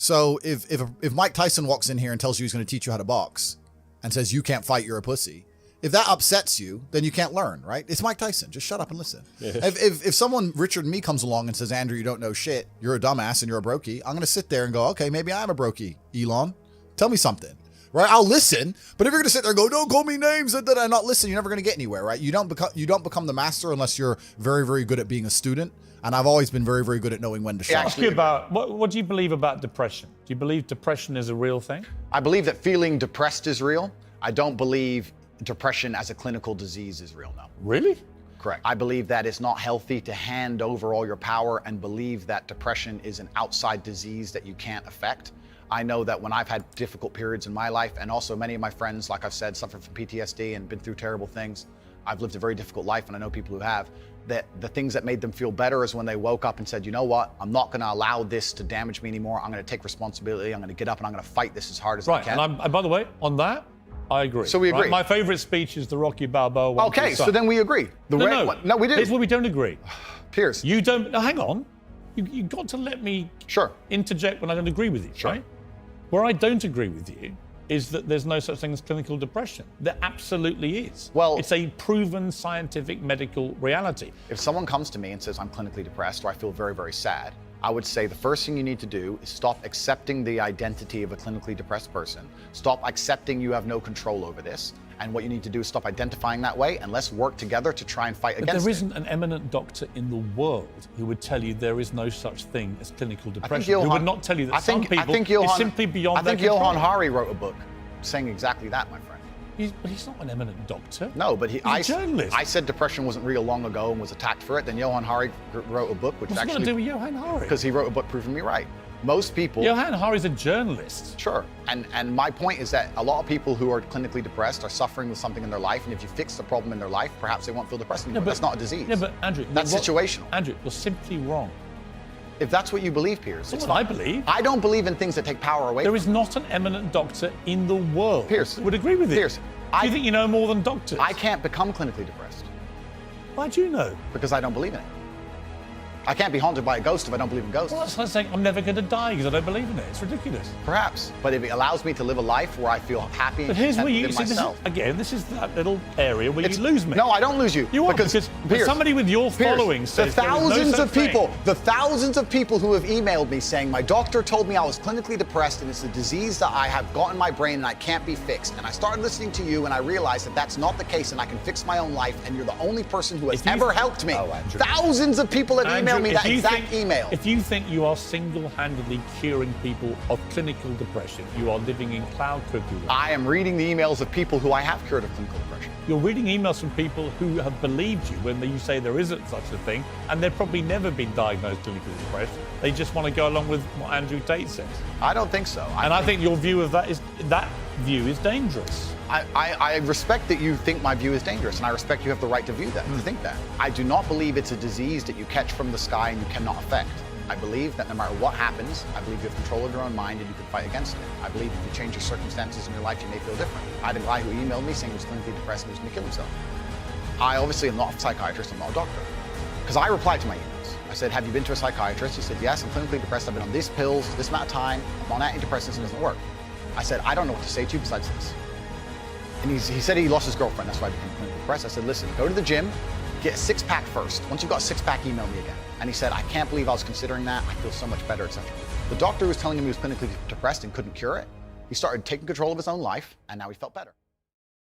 So if Mike Tyson walks in here and tells you he's going to teach you how to box and says you can't fight, you're a pussy. If that upsets you, then you can't learn, right? It's Mike Tyson. Just shut up and listen. Yeah. If someone, Richard and me, comes along and says, Andrew, you don't know shit, you're a dumbass and you're a brokey, I'm going to sit there and go, okay, maybe I'm a brokey, Elon. Tell me something, right? I'll listen. But if you're going to sit there and go, don't call me names and not listen, you're never going to get anywhere, right? You don't become the master unless you're very, very good at being a student. And I've always been very, very good at knowing when to shut up. Ask you about, what do you believe about depression? Do you believe depression is a real thing? I believe that feeling depressed is real. I don't believe depression as a clinical disease is real, no. Really? Correct. I believe that it's not healthy to hand over all your power and believe that depression is an outside disease that you can't affect. I know that when I've had difficult periods in my life, and also many of my friends, like I've said, suffer from PTSD and been through terrible things. I've lived a very difficult life, and I know people who have, that the things that made them feel better is when they woke up and said, you know what, I'm not gonna allow this to damage me anymore. I'm gonna take responsibility. I'm gonna get up and I'm gonna fight this as hard as I can. Right, and by the way, on that, I agree. So we agree. Right? My favorite speech is the Rocky Balboa one. Okay, so then we agree. No, we do. Here's where we don't agree. Piers. You don't, no, hang on. You got to let me interject when I don't agree with you, right? Where I don't agree with you is that there's no such thing as clinical depression. There absolutely is. Well, it's a proven scientific medical reality. If someone comes to me and says I'm clinically depressed or I feel very, very sad, I would say the first thing you need to do is stop accepting the identity of a clinically depressed person. Stop accepting you have no control over this. And what you need to do is stop identifying that way, and let's work together to try and fight against it. But there isn't an eminent doctor in the world who would tell you there is no such thing as clinical depression. Who would not tell you that some people is simply beyond their control. Johann Hari wrote a book saying exactly that, my friend. But he's not an eminent doctor. No, but he's a journalist. I said depression wasn't real long ago and was attacked for it. Then Johann Hari wrote a book, which What's actually... What's going to do with Johann Hari? Because he wrote a book proving me right. Most people... Johann Hari's a journalist. Sure. And my point is that a lot of people who are clinically depressed are suffering with something in their life, and if you fix the problem in their life, perhaps they won't feel depressed anymore. That's not a disease. Yeah, but Andrew... That's situational. Andrew, you're simply wrong. If that's what you believe, Piers. That's what I believe. I don't believe in things that take power away. There is not an eminent doctor in the world Piers who would agree with it. Piers, do you think you know more than doctors? I can't become clinically depressed. Why do you know? Because I don't believe in it. I can't be haunted by a ghost if I don't believe in ghosts. Well, that's like saying I'm never going to die because I don't believe in it. It's ridiculous. Perhaps, but if it allows me to live a life where I feel happy and But here's where you content see, myself. this is that little area where you lose me. No, I don't lose you. You are, because Piers, somebody with your following says the thousands of people who have emailed me saying my doctor told me I was clinically depressed and it's a disease that I have got in my brain and I can't be fixed. And I started listening to you and I realized that that's not the case and I can fix my own life and you're the only person who has ever helped me. Thousands of people have emailed me that exact email. If you think you are single-handedly curing people of clinical depression, you are living in cloud cuckoo land. I am reading the emails of people who I have cured of clinical depression. You're reading emails from people who have believed you when you say there isn't such a thing, and they've probably never been diagnosed clinically depressed. They just want to go along with what Andrew Tate says. I don't think so. I think your view of that view is dangerous. I respect that you think my view is dangerous, and I respect you have the right to view that, to think that. I do not believe it's a disease that you catch from the sky and you cannot affect. I believe that no matter what happens, I believe you have control of your own mind and you can fight against it. I believe if you change your circumstances in your life, you may feel different. I had a guy who emailed me saying he was clinically depressed and he was going to kill himself. I obviously am not a psychiatrist, I'm not a doctor. Because I replied to my emails. I said, have you been to a psychiatrist? He said, yes, I'm clinically depressed. I've been on these pills, this amount of time. I'm on antidepressants and it doesn't work. I said, I don't know what to say to you besides this. And he said he lost his girlfriend, that's why he became clinically depressed. I said, listen, go to the gym, get a six-pack first. Once you've got a six-pack, email me again. And he said, I can't believe I was considering that. I feel so much better, etc. The doctor was telling him he was clinically depressed and couldn't cure it. He started taking control of his own life, and now he felt better.